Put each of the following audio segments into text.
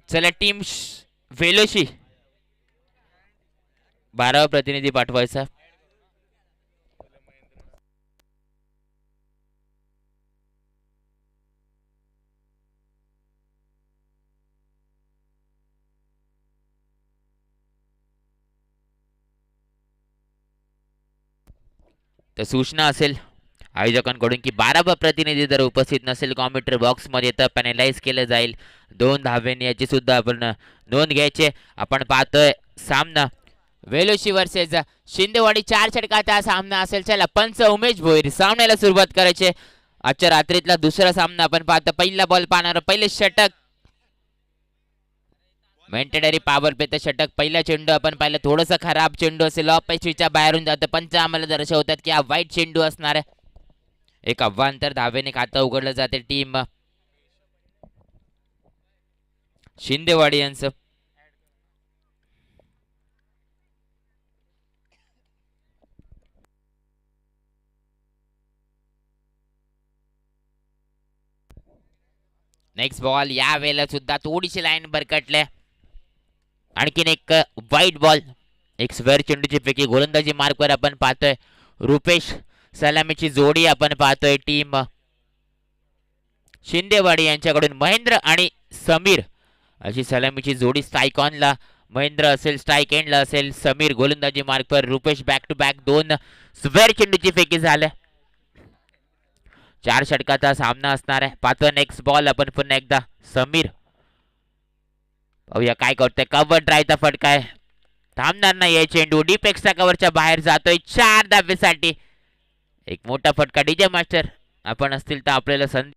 चला टीम वेलोशी 12वा प्रतिनिधी पाठवायचा. तर सूचना असेल आयोजकांकडून की 12वा प्रतिनिधी जर उपस्थित नसेल कॉमेंट्री बॉक्समध्ये तर पॅनलाइज केलं जाईल 2 धावेने. याची सुद्धा आपण नोंद घ्यायची. आपण पाहतोय सामना वेलोशी वर्सेस शिंदेवाडी 4 षटकाचा सामना असेल. चला पंच उमेश भोईर सामन्याला सुरुवात करायची. आजच्या रात्रीतला दुसरा सामना आपण पाहतो. पहिला बॉल पाहणार पहिले षटक मेंटेडरी पॉवर पे तर षटक. पहिला चेंडू आपण पाहिलं थोडंसं खराब चेंडू असेल ऑफ पिचच्या बाहेरून जातं. पंच आम्हाला दर्शवतात की हा वाईट चेंडू असणार आहे. एक अव्वांतर धावेने खातं उघडलं जाते टीम शिंदेवाडी यांचं. नेक्स्ट बॉल या वेळेला सुद्धा थोडीशी लाईन भरकटले. आणखीन एक वाईट बॉल. एक स्क्वेअर चेंडूची पैकी गोलंदाजी मार्कवर आपण पाहतोय रुपेश सलामीची जोडी आपण पाहतोय टीम शिंदेवाडी यांच्याकडून. महेंद्र आणि समीर अशी सलामीची जोडी. स्ट्राईक ऑनला महेंद्र असेल, स्ट्राईक एंडला असेल समीर. गोलंदाजी मार्कवर Rupesh. Back to back 2 square चेंडूची पैकी झाल्या. 4 षटकाचा सामना असणार आहे. पाहतो नेक्स्ट बॉल आपण पुन्हा एकदा समीर. पाहूया काय करतोय. कव्हर ड्रायचा फटका आहे. थांबणार नाही आहे चेंडू. डीप एक्स्ट्रा कव्हरच्या बाहेर जातोय 4 धावेसाठी. एक मोठा फटका. डीजे मास्टर आपण असतील तर आपल्याला संधी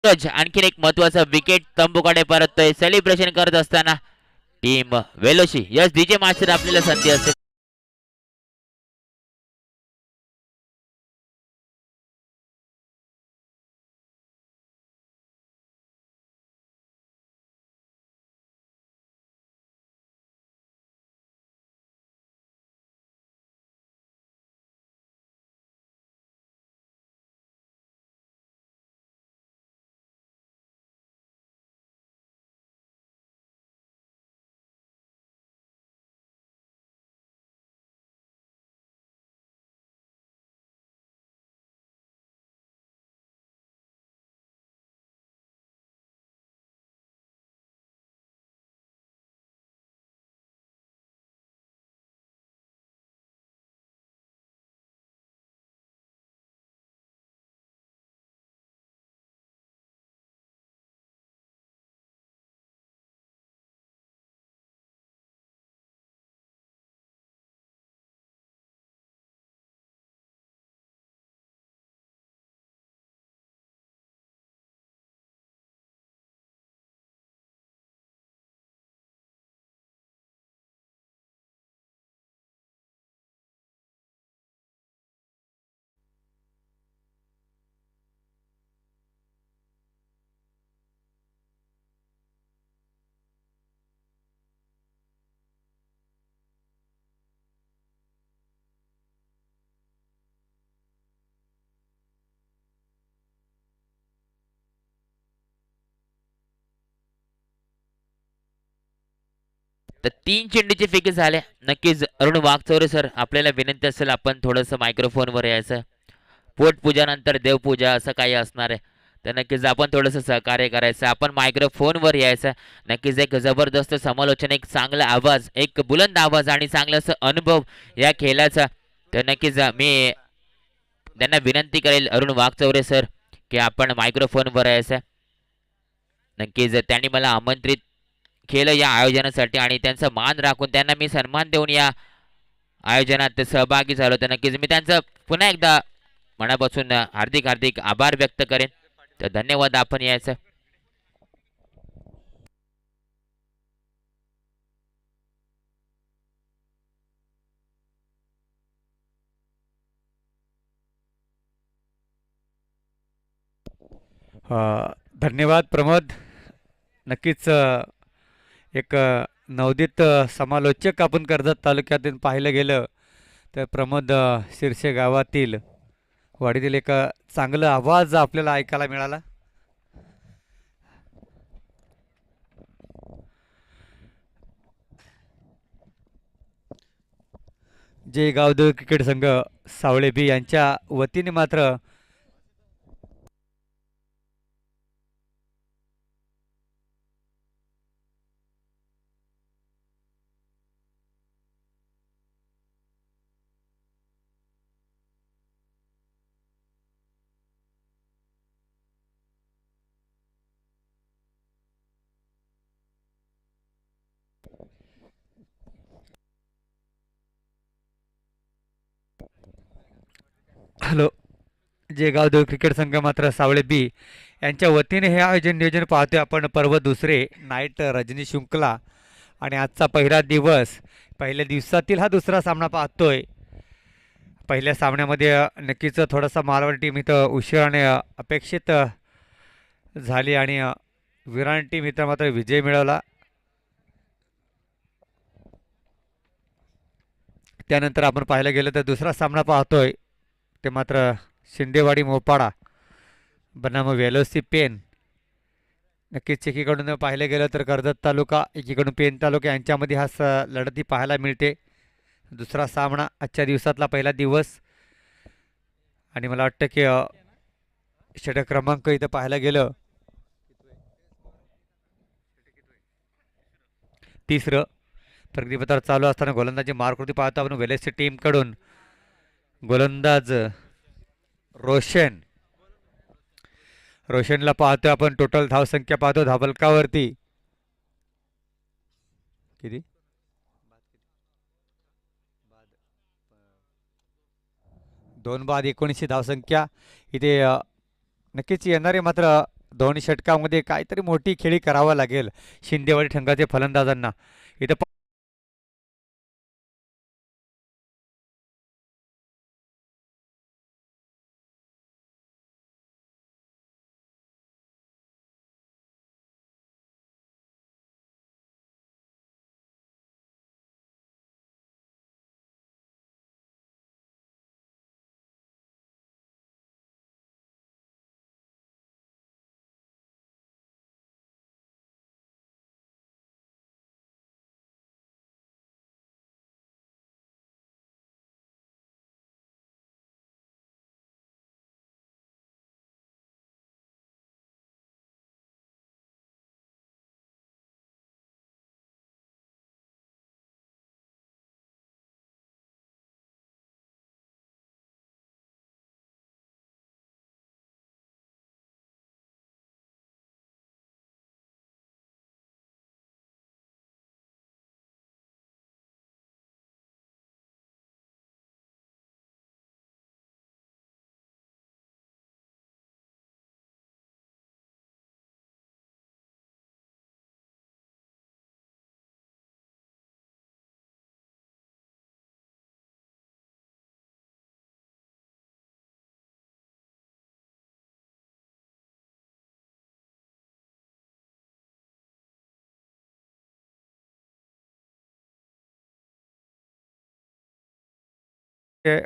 आणखीन एक महत्वाचा विकेट तंबूकडे परततोय सेलिब्रेशन करत असताना टीम वेलोशी. यस डीजे मास्टर आपल्याला संधी असेल. तर 3 चेंडूचे फेके झाले. नक्कीच अरुण वाघचौरे सर आपल्याला विनंती असेल आपण थोडंसं मायक्रोफोनवर यायचं. पोटपूजानंतर देवपूजा असं काही असणार आहे. तर नक्कीच आपण थोडंसं सहकार्य करायचं. आपण मायक्रोफोनवर यायचं. नक्कीच एक जबरदस्त समालोचन, एक चांगला आवाज, एक बुलंद आवाज आणि चांगला असा अनुभव या खेळाचा. तर नक्कीच मी त्यांना विनंती करेल अरुण वाघचौरे सर की आपण मायक्रोफोनवर यायचं. नक्कीच त्यांनी मला आमंत्रित केलं या आयोजनासाठी आणि त्यांचा मान राखून त्यांना मी सन्मान देऊन या आयोजनात सहभागी झालो. तर नक्कीच मी त्यांचं पुन्हा एकदा मनापासून हार्दिक हार्दिक आभार व्यक्त करेन. तर धन्यवाद. आपण यायचं. धन्यवाद प्रमोद. नक्कीच एक नवोदित समालोचक आपण कर्जत तालुक्यातून पाहिलं गेलं तर प्रमोद शिरसे गावातील वाडीतील एक चांगला आवाज आपल्याला ऐकायला मिळाला. जे गावदेव क्रिकेट संघ सावळे बी यांच्या वतीने मात्र हॅलो, जे गावदेव क्रिकेट संघ मात्र सावळे बी यांच्या वतीने हे आयोजन नियोजन पाहतोय आपण. पर्व दुसरे नाईट रजनी शुक्ला आणि आजचा पहिला दिवस, पहिल्या दिवसातील हा दुसरा सामना पाहतोय. पहिल्या सामन्यामध्ये नक्कीच थोडासा मालवण टीम इथं उशिराने अपेक्षित झाली आणि विराट टीम इथं मात्र विजय मिळवला. त्यानंतर आपण पाहायला गेलं तर दुसरा सामना पाहतोय ते मात्र शिंदेवाडी मोपाडा बनाम वेलोसी पेन. नक्कीच एकीकडून पाहिलं गेलं तर कर्जत तालुका, एकीकडून पेन तालुका यांच्यामध्ये हा लढती पाहायला मिळते. दुसरा सामना आजच्या दिवसातला पहिला दिवस आणि मला वाटतं की षटक क्रमांक इथं पाहायला गेलं तिसरं प्रतिपत्र चालू असताना गोलंदाजी मारकृती पाहतो आपण वेलेसची टीमकडून. गोलंदाज रोशन, रोशनला पाहतोय आपण. टोटल धावसंख्या पाहतो धावफलकावरती किती, 2 बाद 19 धावसंख्या इथे. नक्कीच येणारे मात्र 2 षटकामध्ये काहीतरी मोठी खेळी करावा लागेल शिंदेवाडी ठंगाचे फलंदाजांना. इथं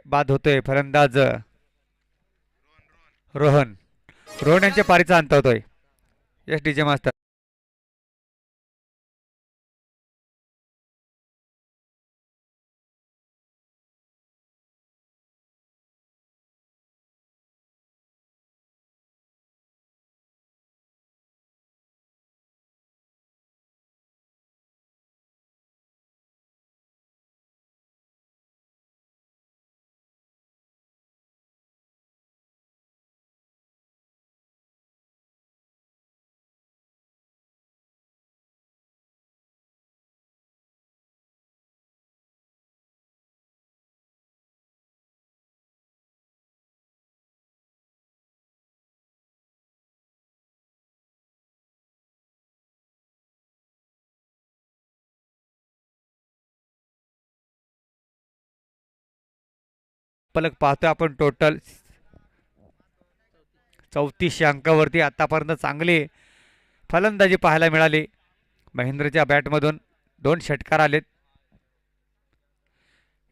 बाद होतोय फलंदाज रोहन. रोहन यांच्या पारीचा अंत होतोय. यस डीजे मास्तर. पलक पाहतोय आपण टोटल 34 अंकावरती आतापर्यंत चांगली फलंदाजी पाहायला मिळाली. महेंद्रच्या बॅटमधून 2 षटकार आलेत.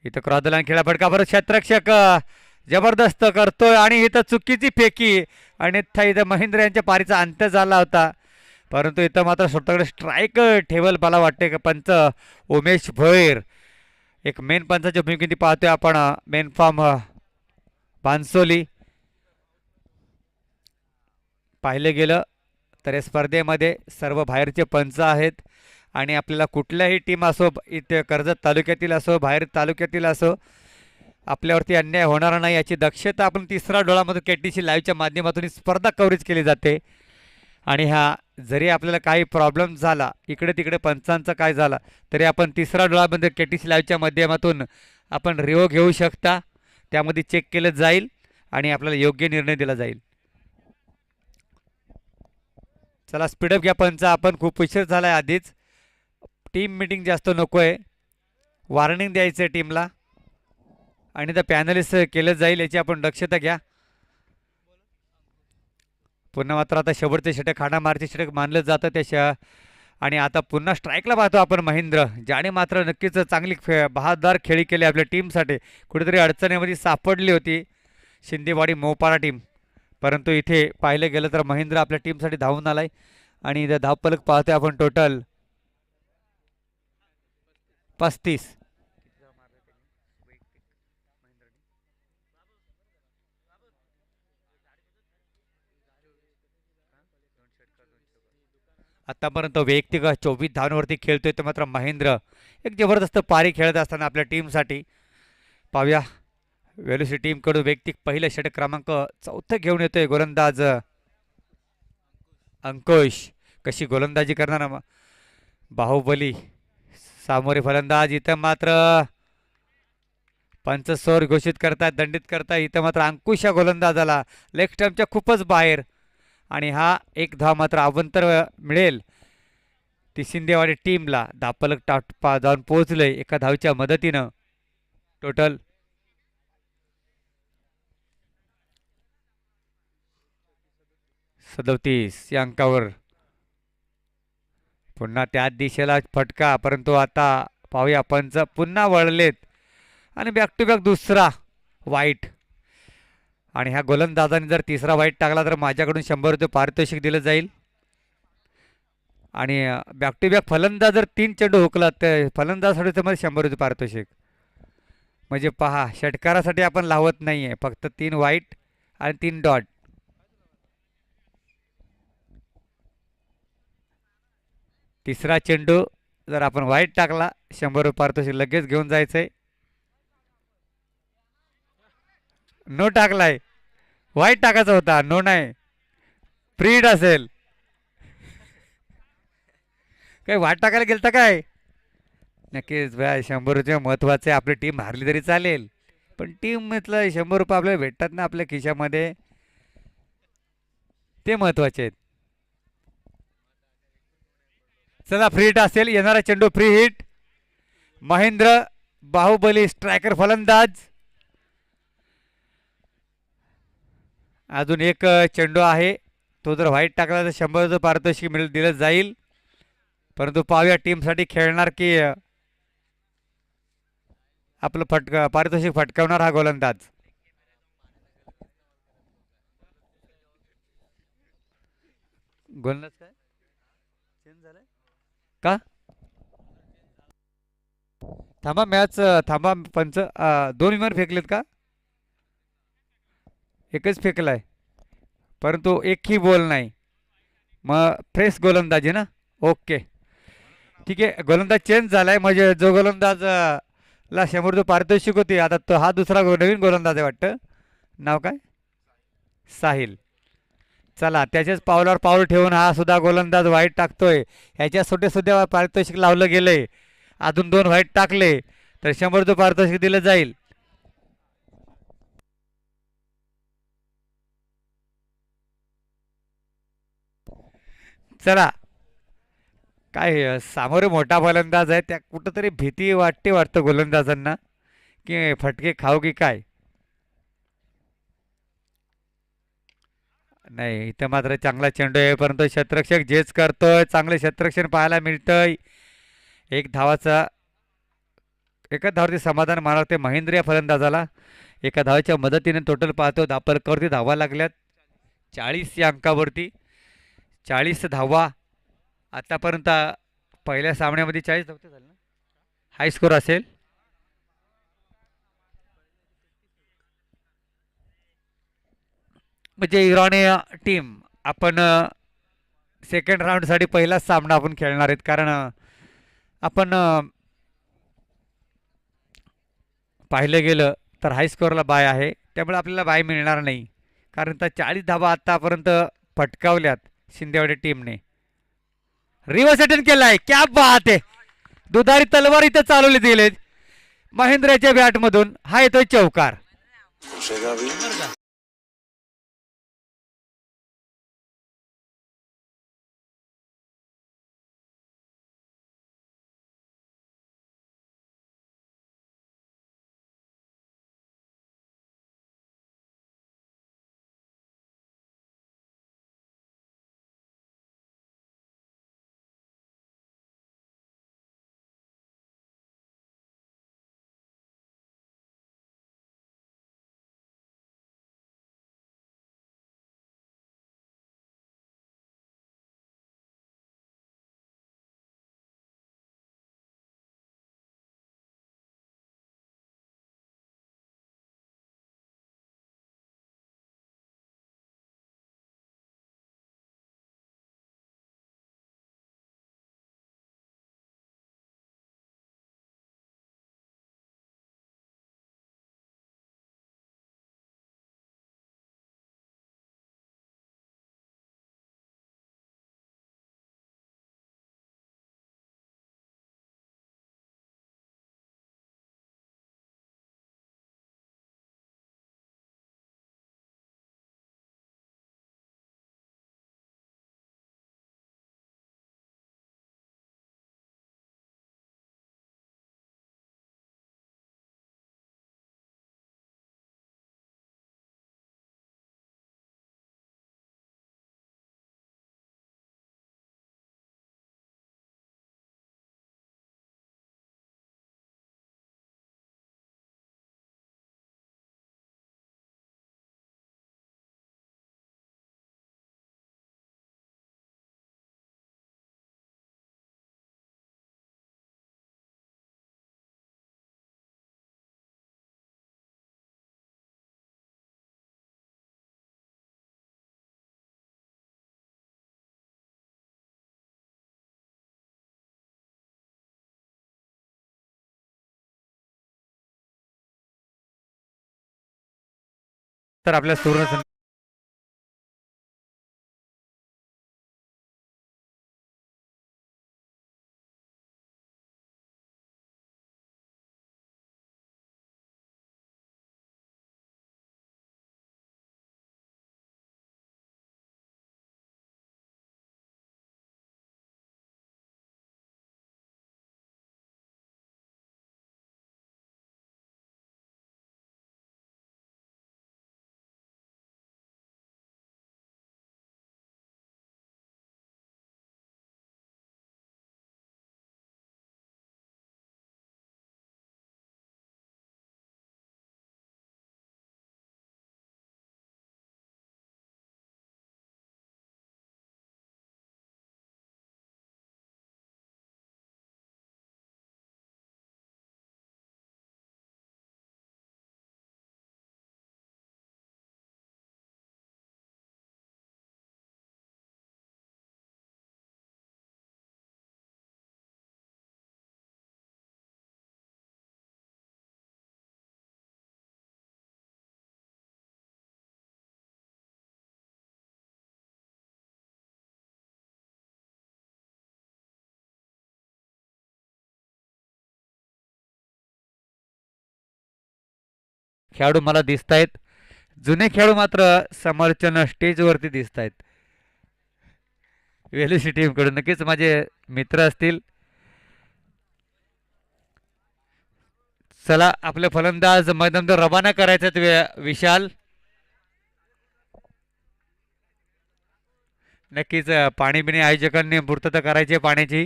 इथं क्रॉस खेळा फटका परत क्षेत्ररक्षक जबरदस्त करतोय आणि इथं चुकीची फेकी आणि इथं महेंद्र यांच्या पारीचा अंत झाला होता. परंतु इथं मात्र स्वतःकडे स्ट्राईक ठेवल मला वाटते का पंच उमेश भोईर. एक मेन पंचाच्या भूमिकेत पाहतोय आपण मेन फॉर्म बांसोली. पाहिले गेलं तर या स्पर्धेमध्ये सर्व बाहेरचे पंच आहेत आणि आपल्याला कुठल्याही टीम असो, इथे कर्जत तालुक्यातील असो बाहेर तालुक्यातील असो, आपल्यावरती अन्याय होणार नाही याची दक्षता आपण तिसरा डोळामधून केटीसी लाईव्हच्या माध्यमातून स्पर्धा कव्हरेज केली जाते. आणि हा जरी आपल्याला काही प्रॉब्लेम झाला इकडे तिकडे पंचांचा काय झाला तरी आपण तिसरा डोळामध्ये केटीसी लाईव्हच्या माध्यमातून आपण रिओ घेऊ शकता. त्यामध्ये चेक केलं जाईल आणि आपल्याला योग्य निर्णय दिला जाईल. चला स्पीडअप घ्या पंच. आपण खूप उशीर झाला आहे आधीच. टीम मीटिंग जास्त नको आहे. वॉर्निंग द्यायचं आहे टीमला आणि त्या पॅनलिस्ट केलं जाईल याची आपण दक्षता घ्या. पुन्हा मात्र आता शेवटचे षटक हाणामारचे षटक मानलं जातं त्याच्या आणि आता पुन्हा स्ट्राईकला पाहतो आपण महेंद्र ज्याने मात्र नक्कीच चांगली बहादर खेळी केली आपल्या टीमसाठी. कुठेतरी अडचणीमध्ये सापडली होती शिंदेवाडी मोपारा टीम, परंतु इथे पाहिलं गेलं तर महेंद्र आपल्या टीमसाठी धावून आलाय आणि इथं धावपलक पाहतोय आपण टोटल 35. आतापर्यंत वैयक्तिक 24 धावांवरती खेळतोय तर मात्र महेंद्र एक जबरदस्त पारी खेळत असताना आपल्या टीमसाठी. पाहूया वेलुसी टीमकडून वैयक्तिक पहिलं षटक क्रमांक 4 घेऊन येतोय गोलंदाज अंकुश. कशी गोलंदाजी करणार बाहुबली सामोरे फलंदाज. इथं मात्र पंच स्वर घोषित करतायत, दंडित करतायत. इथं मात्र अंकुश या गोलंदाजाला लेग स्टंपच्या खूपच बाहेर आणि हा एक धाव मात्र अवंतर मिळेल ती शिंदेवाडी टीमला. धापलक जाऊन पोहोचलंय एका धावच्या मदतीनं. टोटल 37 या अंकावर. पुन्हा त्याच दिशेला फटका, परंतु आता पाहूया पंच पुन्हा वळलेत आणि बॅक टू बॅक दुसरा वाईट. आणि ह्या गोलंदाजाने जर तिसरा वाईट टाकला तर माझ्याकडून 100 रुपये पारितोषिक दिलं जाईल. आणि बॅक टू बॅक फलंदाज जर 3 चेंडू हुकला तर फलंदाजासाठी तर मध्ये 100 रुपये पारितोषिक. म्हणजे पहा, षटकारासाठी आपण लावत नाहीये, फक्त 3 वाईट आणि 3 डॉट. तिसरा चेंडू जर आपण वाईट टाकला 100 रुपये पारितोषिक लगेच घेऊन जायचंय. नो टाकलाय, वाईट टाकायचा होता, नो नाही, फ्रीड असेल. काय वाट टाकायला गेलता काय? नक्कीच भाई, 100 रुपये महत्वाचे. आपली टीम हारली तरी चालेल, पण टीम म्हटलं 100 रुपये आपल्याला भेटतात ना आपल्या खिशामध्ये, ते महत्वाचे आहेत. चला, फ्री हिट असेल, येणारा चेंडू free hit. Mahendra Bahubali striker फलंदाज. अजून एक चेंडू आहे, तो जर व्हाईट टाकला तर 100 रुपये पारितोषिक मिळेल, दिलं जाईल. परंतु पाहूया टीमसाठी खेळणार की आपलं पारितोषिक फटकावणार हा गोलंदाज. गोलंदाज काय चेंज झालाय का? थांबा मॅच, थांबा पंच. 2 विमान फेकलेत का? एकच फेकलाय, परंतु एकही बॉल नाही. मग फ्रेश गोलंदाजी ना. ओके, ठीक आहे. गोलंदाज चेंज झालाय, म्हणजे जो गोलंदाज ला 100 रुपये पारितोषिक होती, आता तो हा दुसरा नवीन गोलंदाज आहे वाटतं. नाव काय? साहिल. चला, त्याच्याच पावलावर पाऊल ठेवून हा सुद्धा गोलंदाज व्हाईट टाकतोय. ह्याच्या सुद्धा पारितोषिक लावलं गेलंय. अजून 2 व्हाईट टाकले तर 100 रुपये पारितोषिक दिलं जाईल. चला, काय सामोरे मोठा गोलंदाज आहे, त्या कुठंतरी भीती वाटतं गोलंदाजांना की फटके खाऊ की काय. नाही, इथं मात्र चांगला चेंडू आहे, परंतु क्षेत्ररक्षक झेच करतोय. चांगले क्षेत्ररक्षण पाहायला मिळतंय. एक धावाचा, एका धावावरती समाधान मानवते महेंद्र या फलंदाजाला. एका धावाच्या मदतीने टोटल पाहतो धापलकरवरती धावा लागल्यात 40 या अंकावरती. 40 धावा आतापर्यंत पहिल्या सामन्यामध्ये. 40 धावते झाले ना, हाय स्कोर असेल. म्हणजे इराणी टीम आपण सेकंड राऊंडसाठी पहिलाच सामना आपण खेळणार आहेत, कारण आपण पाहिलं गेलं तर हाय स्कोअरला बाय आहे, त्यामुळे आपल्याला बाय मिळणार नाही. कारण त्या 40 धावा आतापर्यंत फटकावल्यात शिंदेवाडी टीमने. रिव्हर्स अटेंड केलाय, क्या बात आहे. दुधारी तलवार इथं चालवली दिलेत महेंद्रच्या बॅटमधून. हा येतोय चौकार. तर आपल्या सुवर्ण खेळाडू मला दिसत आहेत. जुने खेळाडू मात्र समोरच्या स्टेजवरती दिसत आहेत. वेलुसी टीमकडून नक्कीच माझे मित्र असतील. चला आपले फलंदाज मैदानात रवाना करायचे विशाल. नक्कीच पाणी बिणी आयोजकांनी पूर्तता करायची पाण्याची.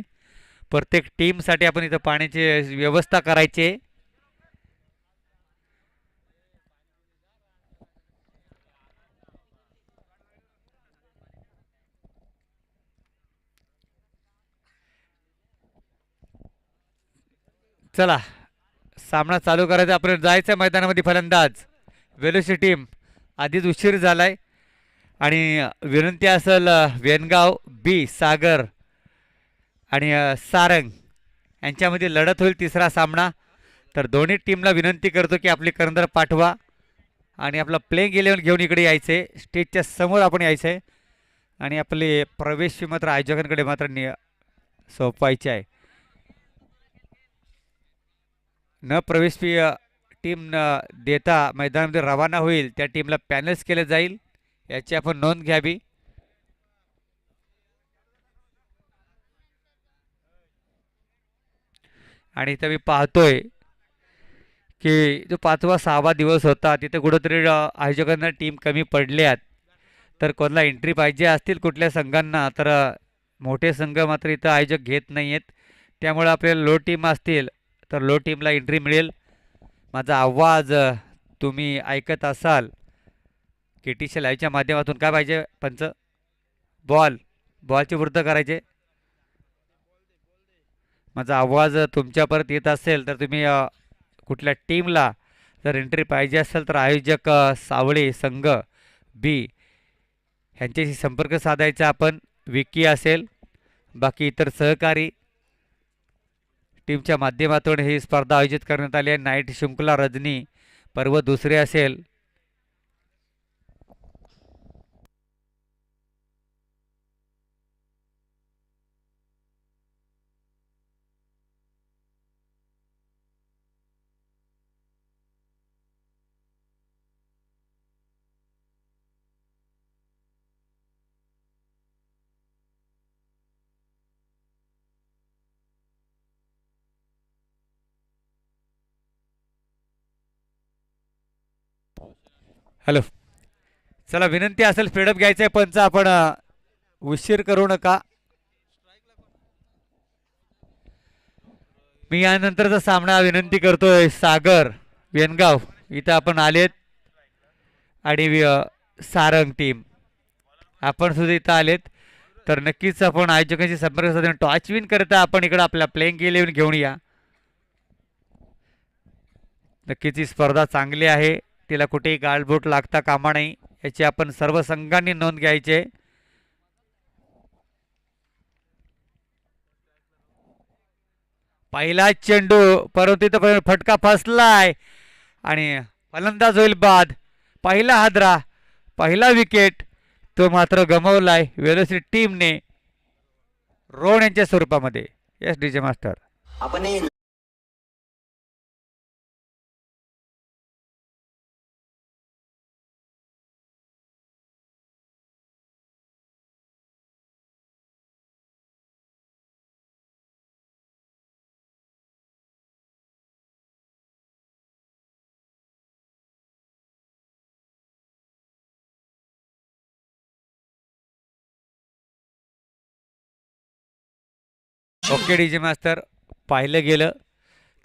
प्रत्येक टीमसाठी आपण इथं पाण्याची व्यवस्था करायची. चला सामना चालू करायचा. आपण जायचं मैदानामध्ये. फलंदाज वेलुसी टीम आधीच उशीर झालाय आणि विनंती असेल वेनगाव बी सागर आणि सारंग यांच्यामध्ये लढत होईल तिसरा सामना. तर दोन्ही टीमला विनंती करतो की आपली करंदर पाठवा आणि आपला प्लेइंग 11 घेऊन इकडे यायचे. स्टेजच्या समोर आपण यायचं आहे आणि आपले प्रवेश मात्र आयोजकांकडे मात्र सोपवायचे आहे. न प्रवेश फी टीम न देता मैदानामध्ये रवाना होईल त्या टीमला पॅनल्स केले जाईल, याची आपण नोंद घ्यावी. आणि इथं मी पाहतोय की जो 5वा 6वा दिवस होता तिथे कुठंतरी आयोजकांना टीम कमी पडल्यात. तर कोणाला एंट्री पाहिजे असतील कुठल्या संघांना तर मोठे संघ मात्र इथं आयोजक घेत नाही आहेत. त्यामुळे आपल्याला लो टीम असतील तर लो टीमला एंट्री मिळेल. माझा आवाज तुम्ही ऐकत असाल के टी सी लाईव्हच्या माध्यमातून. काय पाहिजे पंच? बॉलची वृद्ध करायचे. माझा आवाज तुमच्यापर्यंत येत असेल तर तुम्ही कुठल्या टीमला जर एंट्री पाहिजे असेल तर आयोजक सावळे संघ बी ह्यांच्याशी संपर्क साधायचा आपण. विकी असेल बाकी इतर सहकारी टीमच्या माध्यमातून ही स्पर्धा आयोजित करण्यात आली आहे. नाईट शृंखला रजनी पर्व दुसरे असेल. हॅलो, चला विनंती असेल स्पीडअप घ्यायचं आहे पंच. आपण उशीर करू नका. मी यानंतरचा सामना विनंती करतोय सागर वेनगाव इथं आपण आलेत आणि सारंग टीम आपण सुद्धा इथं आलेत. तर नक्कीच आपण आयोजकांशी संपर्क साधून टॉच विन करता आपण इकडं आपल्या प्लेइंग 11 घेऊन या. नक्कीच ही स्पर्धा चांगली आहे, तिला कुठेही गाळबोट लागता कामा नाही याची आपण सर्व संघांनी नोंद घ्यायची. पहिला चेंडू परंतु इथं फटका फसलाय आणि फलंदाज होईल बाद. पहिला हादरा, पहिला विकेट तो मात्र गमावलाय वेलोसिटी टीमने रोहन यांच्या स्वरूपामध्ये. Yes DJ master. Okay DJ master. पाहिलं गेलं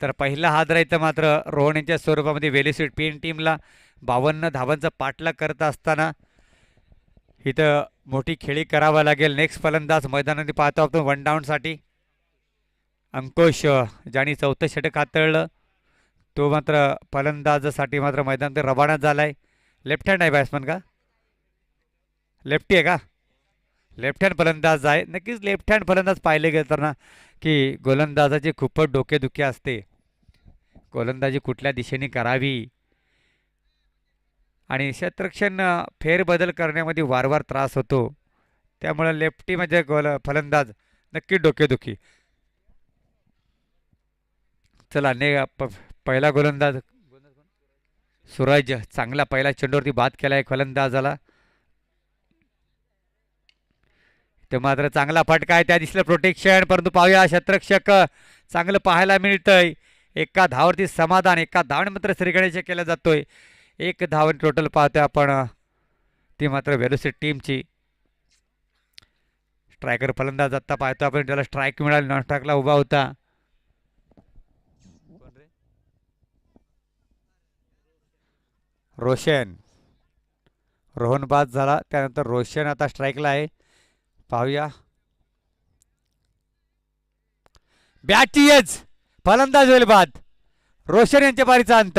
तर पहिला हादरा इथं मात्र रोहन यांच्या स्वरूपामध्ये वेलोसिटी पीएन टीमला 52 धावांचा पाठलाग करत असताना इथं मोठी खेळी करावा लागेल. नेक्स्ट फलंदाज मैदानामध्ये पाहतो आपण वन डाऊनसाठी अंकुश, ज्याने चौथं षटक हाताळलं तो मात्र फलंदाजासाठी मात्र मैदानात रवाना झालाय. लेफ्ट हँड आहे बॅट्समन का? लेफ्टी आहे का? लेफ्ट हँड फलंदाज आहे. नक्कीच लेफ्ट हँड फलंदाज पाहिले गेलं की गोलंदाजाची खूपच डोकेदुखी असते. गोलंदाजी कुठल्या दिशेने करावी आणि क्षेत्ररक्षण फेरबदल करण्यामध्ये वारंवार त्रास होतो. त्यामुळे लेफ्टी म्हणजे फलंदाज नक्की डोकेदुखी. चला पहिला गोलंदाज सूरज, चांगला पहिला चेंडूवरती बाद केला एक फलंदाजाला. ते मात्र चांगला फटका आहे, त्या दिसलं प्रोटेक्शन, परंतु पाहूया क्षेत्ररक्षक चांगलं पाहायला मिळतंय. एका धावावरती समाधान, एका धावने मात्र श्रीगणेश केला जातोय. एक धावन टोटल पाहतोय आपण ती मात्र वेलोसिटी टीमची. स्ट्रायकर फलंदाज आत्ता पाहतो आपण, त्याला स्ट्राईक मिळाली, नॉन स्ट्राईकला उभा होता. रोशन, रोहन बाद झाला, त्यानंतर रोशन आता स्ट्राईकला आहे. पाहूया बॅटची एज, फलंदाज होईल बाद. रोशन यांच्या पारीचा अंत.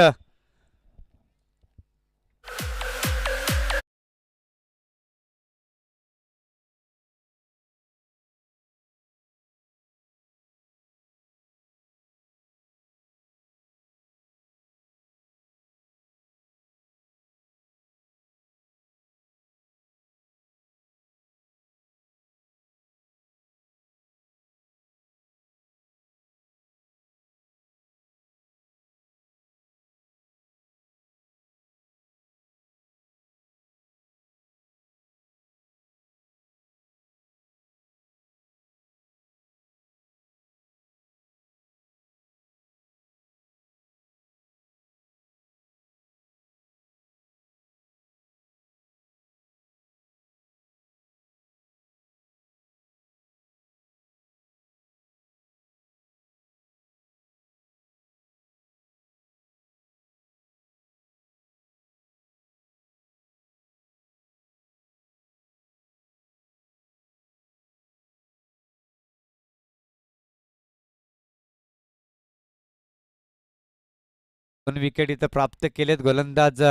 दोन विकेट इथं प्राप्त केलेत गोलंदाज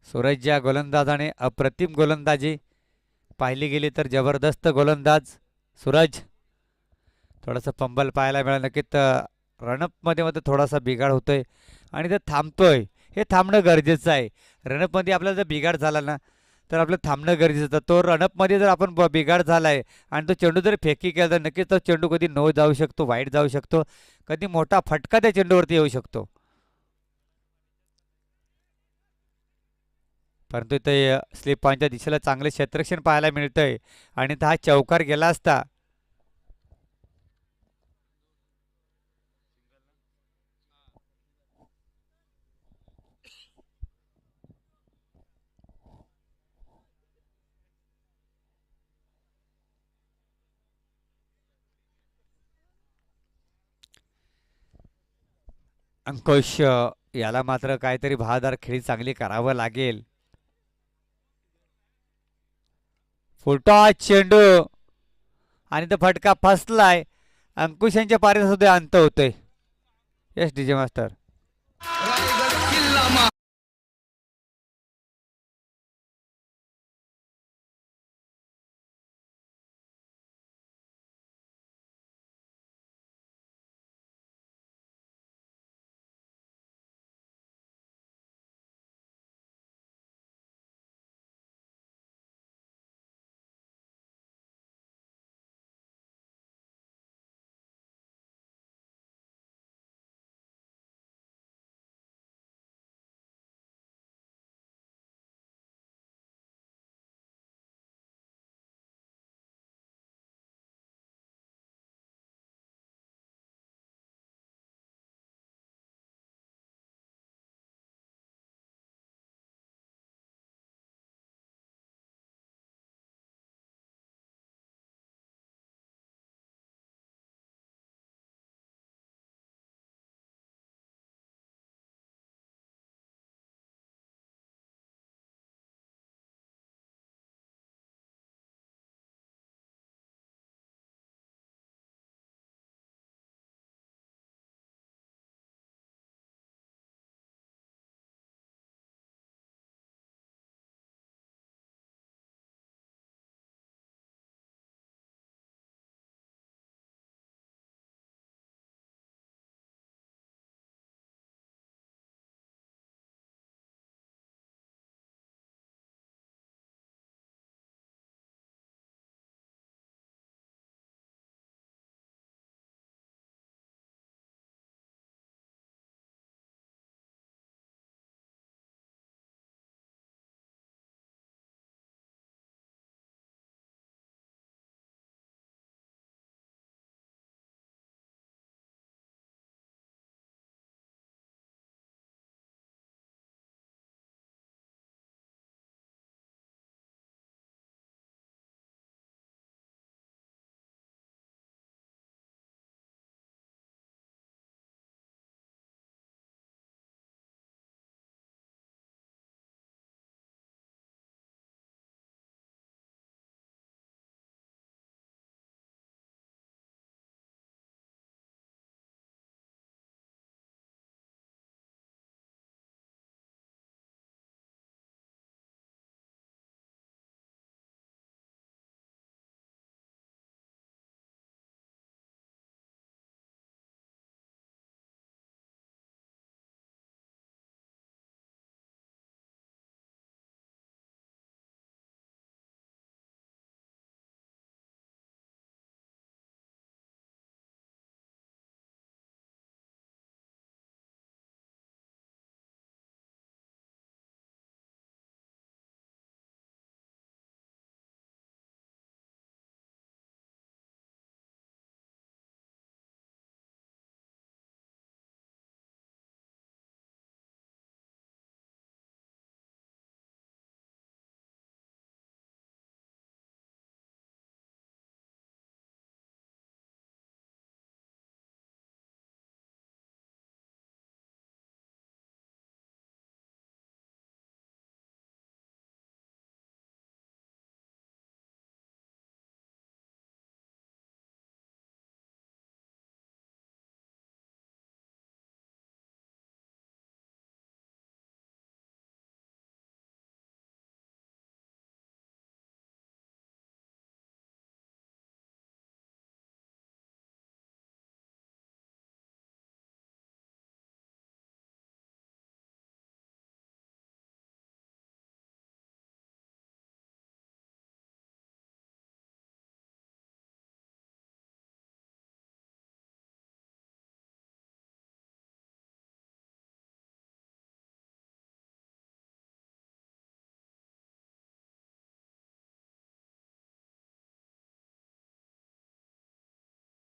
सूरज. या गोलंदाजाने अप्रतिम गोलंदाजी पाहिली गेली तर जबरदस्त गोलंदाज सूरज. थोडंसं पंबल पाहायला मिळालं, नक्कीच रनअपमध्ये मध्ये थोडासा बिघाड होतोय आणि ते थांबतोय. हे थांबणं गरजेचं आहे. रनअपमध्ये आपल्याला जर बिघाड झाला ना तर आपलं थांबणं गरजेचं होतं. तो रनअपमध्ये जर आपण बिघाड झाला आहे आणि तो चेंडू जर फेकी केला तर नक्कीच तो चेंडू कधी नो जाऊ शकतो, वाईट जाऊ शकतो, कधी मोठा फटका त्या चेंडूवरती येऊ शकतो. परंतु इथे स्लिप पॉईंटच्या दिशेला चांगलं क्षेत्ररक्षण पाहायला मिळतंय आणि हा चौकार गेला असता अंकुश, याला मात्र काहीतरी बहादार खेळी चांगली करावं लागेल. फुलटॉस चेंडू आणि तो फटका फसलाय. अंकुश यांच्या पारीचा सुद्धा अंत होतोय. Yes DJ master.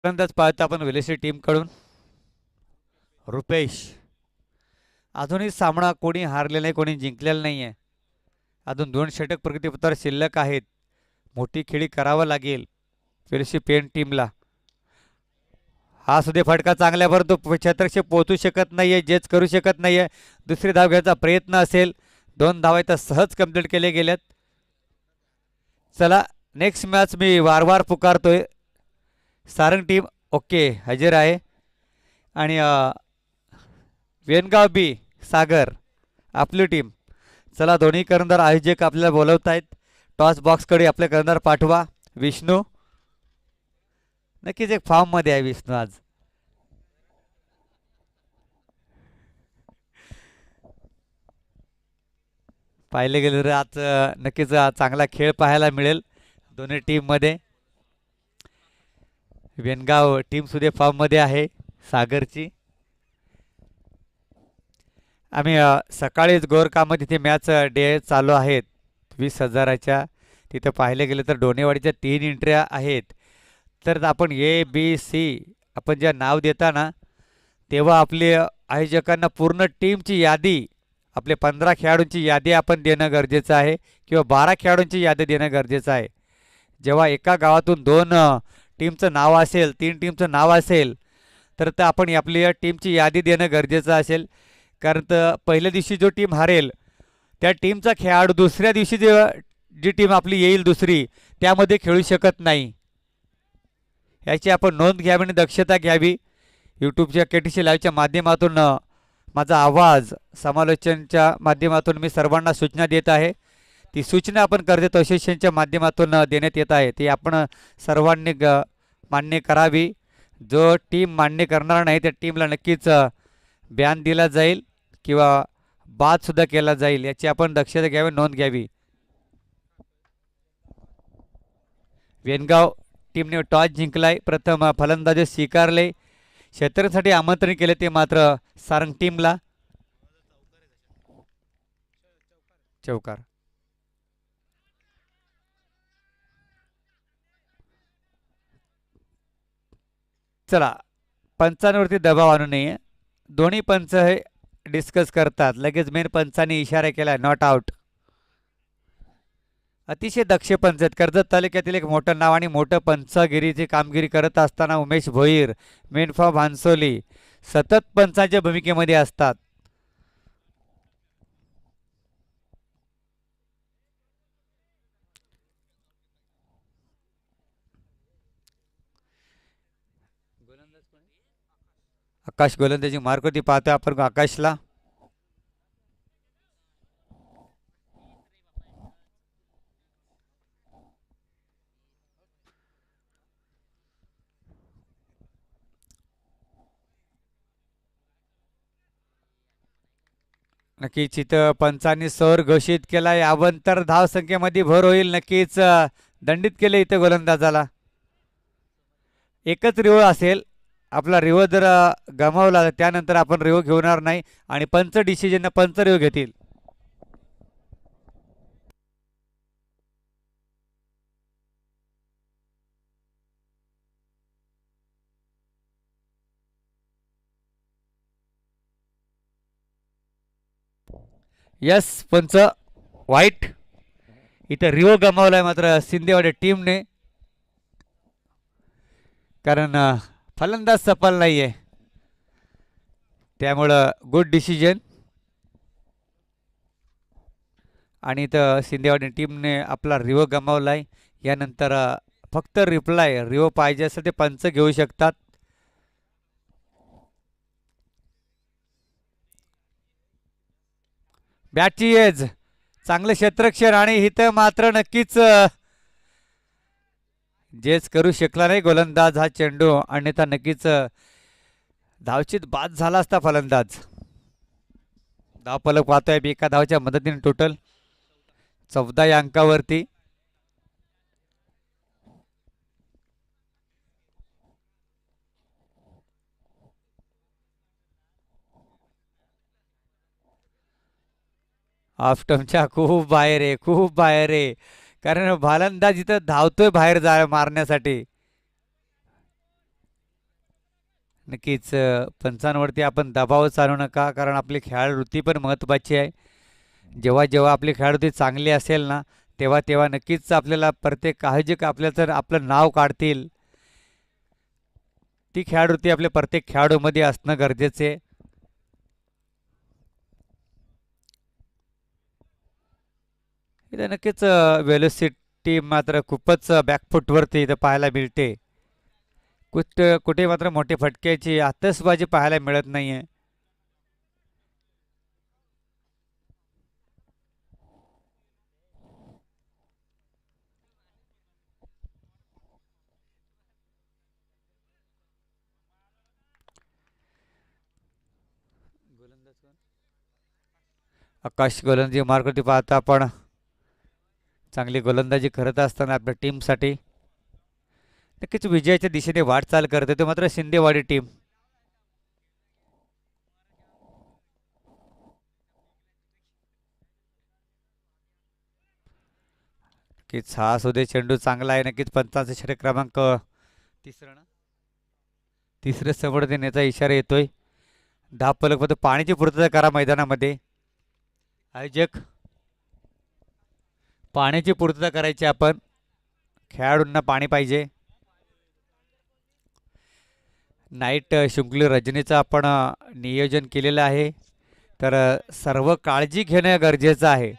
फलंदाज पाहतो आपण वेलेसी टीमकडून रुपेश. अजूनही सामना कोणी हारलेला नाही, कोणी जिंकलेला नाही आहे. अजून 2 षटक प्रगतीपथावर शिल्लक आहेत. मोठी खेळी करावं लागेल वेलेसी पेन टीमला. हा सुद्धा फटका चांगल्या परंतु क्षेत्रक्षेप पोहोचू शकत नाहीये, जेच करू शकत नाहीये. दुसरी धाव घ्यायचा प्रयत्न असेल. 2 धावा तर सहज कंप्लीट केले गेल्यात. चला नेक्स्ट मॅच मी वारंवार पुकारतोय. सारंग टीम ओके हजर आहे आणि वेनगाव बी सागर आपली टीम. चला दोन्ही कर्णधार आयोजक आपल्याला बोलवत आहेत. टॉस बॉक्सकडे आपले कर्णधार पाठवा. विष्णू नक्कीच एक फॉर्ममध्ये आहे विष्णू आज. पाहिले गेले तर आज नक्कीच चांगला खेळ पाहायला मिळेल दोन्ही टीममध्ये. वेनगाव टीम सुद्धा फॉर्ममध्ये आहे सागरची. आम्ही सकाळीच गोरकामध्ये तिथे मॅच डे चालू आहेत 20,000च्या. तिथं पाहिले गेले तर डोनेवाडीच्या 3 एंट्र्या आहेत. तर आपण ए बी सी आपण जे नाव देताना तेव्हा आपले आयोजकांना पूर्ण टीमची यादी, आपले 15 खेळाडूंची यादी आपण देणं गरजेचं आहे किंवा 12 खेळाडूंची यादी देणं गरजेचं आहे. जेव्हा एका गावातून 2 टीमचं नाव असेल, 3 टीमचं नाव असेल तर आपण आपली टीमची यादी देणं गरजेचं असेल. कारण तर पहिल्या दिवशी जो टीम हारेल त्या टीमचा खेळाडू दुसऱ्या दिवशी जी टीम आपली येईल दुसरी त्यामध्ये खेळू शकत नाही. याची आपण नोंद घ्यावी आणि दक्षता घ्यावी. यूट्यूबच्या KTC लाईव्हच्या माध्यमातून माझा आवाज समालोचनच्या माध्यमातून मी सर्वांना सूचना देत आहे. ती सूचना आपण कर्जत असोसिएशनच्या माध्यमातून देण्यात येत आहे. ती आपण सर्वांनी मान्य करावी. जो टीम मान्य करणार नाही त्या टीमला नक्कीच बॅन दिला जाईल किंवा बादसुद्धा केला जाईल. याची आपण दक्षता घ्यावी, नोंद घ्यावी. वेनगाव टीमने टॉस जिंकलाय. प्रथम फलंदाजी स्वीकारले. क्षेत्रासाठी आमंत्रण केले ते मात्र सारंग टीमला. चौकार. चला पंचांवरती दबाव आणू नये. दोन्ही पंच हे डिस्कस करतात. लगेच मेन पंचांनी इशारा केला नॉट आउट. अतिशय दक्ष पंच आहेत. कर्जत तालुक्यातील एक मोठं नाव आणि मोठं पंचगिरीची कामगिरी करत असताना उमेश भोईर, मेनफा भानसोली सतत पंचांच्या भूमिकेमध्ये असतात. आकाश गोलंदाजी मार्क पाहतोय आपण आकाशला. नक्कीच इथं पंचांनी सौर घोषित केलाय. अवंतर धावसंख्येमध्ये भर होईल. नक्कीच दंडित केले इथं गोलंदाजाला. एकच रिओ असेल. आपला रिओ जर गमावला त्यानंतर आपण रिओ घेणार नाही आणि पंच डिसिजन पंच रिओ घेतील. यस पंच वाईट. इथं रिओ गमावलाय मात्र सिंदेवाडी टीमने. कारण फलंदाज सफल नाही आहे त्यामुळं गुड डिसिजन. आणि इथं सिंदेवाडी टीमने आपला रिओ गमावलाय. यानंतर फक्त रिप्लाय रिओ पाहिजे असेल ते पंच घेऊ शकतात. बॅटची एज चांगलं क्षेत्रक्षण आणि इथं मात्र नक्कीच जेच करू शकला नाही गोलंदाज हा चेंडू. अन्यथा नक्कीच धावचीत बाद झाला असता फलंदाज. धावफलक पाहतोय एका धावच्या मदतीने टोटल 14 या अंकावरती. ऑफ स्टंपच्या खूप बाहेर आहे, खूप बाहेर आहे. कारण फलंदाज इथं धावतोय बाहेर मारण्यासाठी. नक्कीच पंचांवरती आपण दबाव चालू नका, कारण आपली खेळवृत्ती पण महत्त्वाची आहे. जेव्हा जेव्हा आपली खेळवृत्ती चांगली असेल ना, तेव्हा तेव्हा नक्कीच आपल्याला प्रत्येक काळजी आपल्याला जर आपलं नाव काढतील, ती खेळवृत्ती आपल्या प्रत्येक खेळाडूमध्ये असणं गरजेचे आहे. इथे नक्कीच वेलोसिटी मात्र खूपच बॅकफूटवरती इथं पाहायला मिळते. कुठे कुठे मात्र मोठी फटक्याची आतषबाजी पाहायला मिळत नाहीये. आकाश गोलंदाजी मार्कवरती पाहता आपण चांगली गोलंदाजी करत असताना आपल्या टीमसाठी नक्कीच विजयाच्या दिशेने वाटचाल करते तो मात्र शिंदेवाडी टीम. नक्कीच हा सुदे चेंडू चांगला आहे. नक्कीच पंचांचा षटक क्रमांक तिसरा ना तिसरे समोर देण्याचा इशारा येतोय. दहा पलक फक्त पाण्याची पूर्तता करा मैदानामध्ये. आयोजक पाण्याची पूर्तता करायची आपण. खेळाडूंना पाणी पाहिजे. नाईट शुंकली रजनीचं आपण नियोजन केलेलं आहे. तर सर्व काळजी घेणं गरजेचं आहे.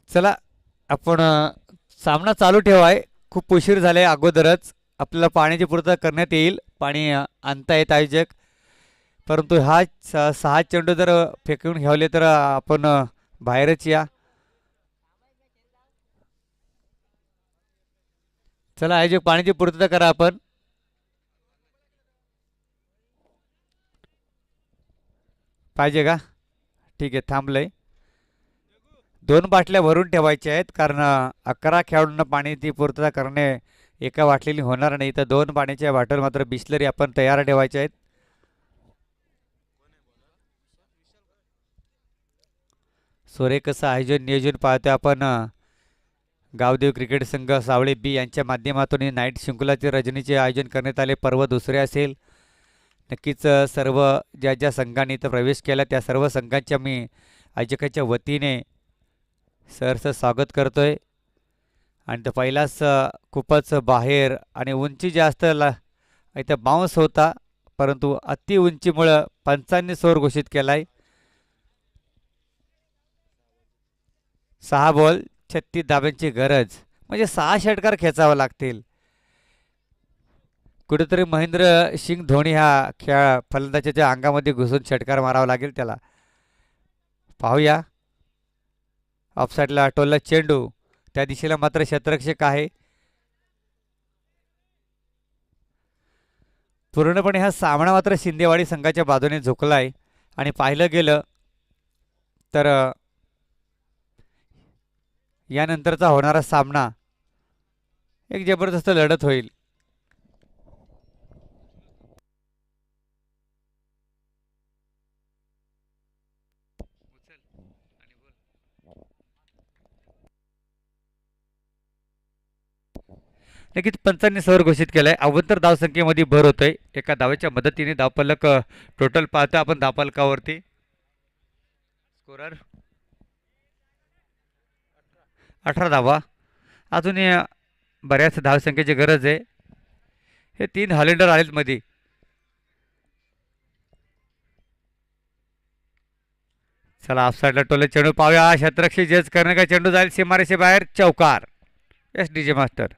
चला आपण सामना चालू ठेवाय. खूप उशीर झाले अगोदरच. आपल्याला पाण्याची पूर्तता करण्यात येईल. पाणी आणता येत आयोजक. परंतु हा सहा चेंडू जर फेकून ठेवले तर आपण बाहेरच या. चला आयोजक पाण्याची पूर्तता करा आपण. पाहिजे का? ठीक आहे थांबलंय. दोन बाटल्या भरून ठेवायच्या आहेत, कारण 11 खेळाडूंना पाण्याची पूर्तता करणे एका बाटलीने होणार नाही. तर दोन पाण्याच्या बॉटल मात्र बिस्लरी आपण तयार ठेवायच्या आहेत. कसं आयोजन नियोजन पाहतोय आपण. गावदेव क्रिकेट संघ सावळे बी यांच्या माध्यमातून ही नाईट शृंखलाचे रजनीचे आयोजन करण्यात आले. पर्व दुसरे असेल. नक्कीच सर्व ज्या ज्या संघांनी इथं प्रवेश केला त्या सर्व संघांच्या मी आयोजकाच्या वतीने सहर्ष स्वागत करतोय. आणि तो पहिलाच खूपच बाहेर आणि उंची जास्त इथं बाउन्स होता, परंतु अति उंचीमुळं पंचांनी स्कोर घोषित केलाय. 6 बॉल 36 धाब्यांची गरज, म्हणजे 6 षटकार खेचावे लागतील. कुठेतरी महेंद्र सिंग धोनी ह्या फलंदाजाच्या अंगामध्ये घुसून षटकार मारावा लागेल त्याला. पाहूया. ऑफसाईडला टोलला चेंडू. त्या दिशेला मात्र क्षेत्ररक्षक आहे. पूर्णपणे हा सामना मात्र शिंदेवाडी संघाच्या बाजूने झुकलाय. आणि पाहिलं गेलं तर यानंतरचा होणारा सामना एक जबरदस्त लढत होईल. नक्कीच पंचांनी स्कोर घोषित केलाय. अवंतर धावसंख्येमध्ये भर होतोय. एका धावेच्या मदतीने धावफलक टोटल पाहतो आपण धावफलकावरती. स्कोरर 18 धावा. अजून बऱ्याच धावसंख्येची गरज आहे. हे 3 हॉलेंडर आलेत मध्ये. चला ऑफसाईडला टोले चेंडू पाहूया. क्षेत्ररक्षक जज करणे का चेंडू जाईल सीमारेषे बाहेर. चौकार. S D J master.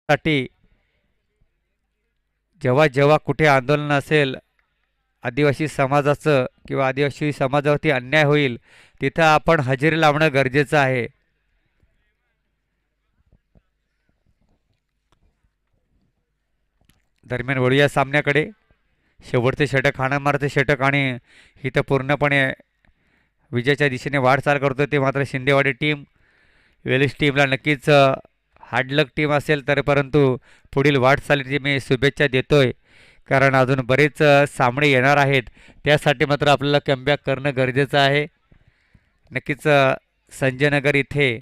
साठी जेव्हा जेव्हा कुठे आंदोलन असेल आदिवासी समाजाचं किंवा आदिवासी समाजावरती अन्याय होईल तिथं आपण हजेरी लावणं गरजेचं आहे. दरम्यान वळूया सामन्याकडे. शेवटचे षटक हाणामारचे षटक आणि इथं पूर्णपणे विजयाच्या दिशेने वाटचाल करतो ते मात्र शिंदेवाडी टीम. वेलिस टीमला नक्कीच हार्डलक टीम असेल तर परंतु पुढील वाटचालीची मी शुभेच्छा देतोय कारण अजून बरेच सामने येणार आहेत. त्यासाठी मात्र आपल्याला कमबॅक करणं गरजेचं आहे. नक्कीच संजयनगर इथे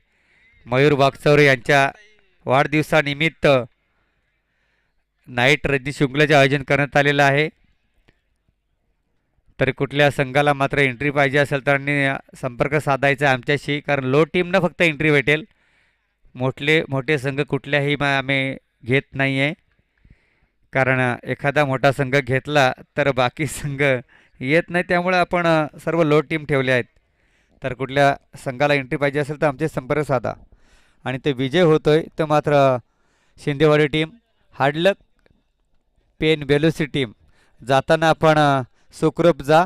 मयूर वागचौरे यांच्या वाढदिवसानिमित्त नाईट रजनी शुक्लाचे आयोजन करण्यात आलेलं आहे. तर कुठल्या संघाला मात्र एंट्री पाहिजे असेल तर संपर्क साधायचा आमच्याशी कारण लो टीमनं फक्त एंट्री भेटेल. मोठे संघ कुठल्याही आम्ही घेत नाही आहे कारण एखादा मोठा संघ घेतला तर बाकी संघ येत नाही त्यामुळे आपण सर्व लो टीम ठेवले आहेत. तर कुठल्या संघाला एंट्री पाहिजे असेल तर आमचे संपर्क साधा. आणि ते विजय होतोय तर मात्र शिंदेवाडी टीम हार्डलक पेन बेलुसी टीम जाताना आपण सुखरूप जा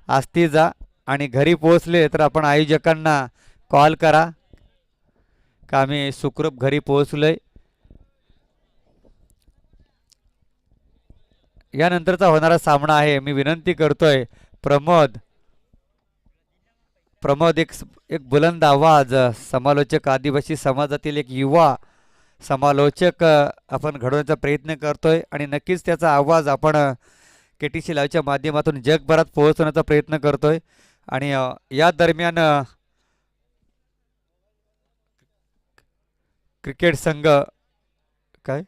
आस्ती जा आणि घरी पोहोचले तर आपण आयोजकांना कॉल करा का आम्ही सुखरूप घरी पोहोचलोय. यानंतरचा होणारा सामना आहे. मी विनंती करतोय प्रमोद एक बुलंद आवाज समालोचक आदिवासी समाजातील एक युवा समालोचक आपण घडवण्याचा प्रयत्न करतोय आणि नक्कीच त्याचा आवाज आपण KTC लाईव्हच्या माध्यमातून जगभरात पोहोचवण्याचा प्रयत्न करतोय. आणि या दरम्यान क्रिकेट संघ काय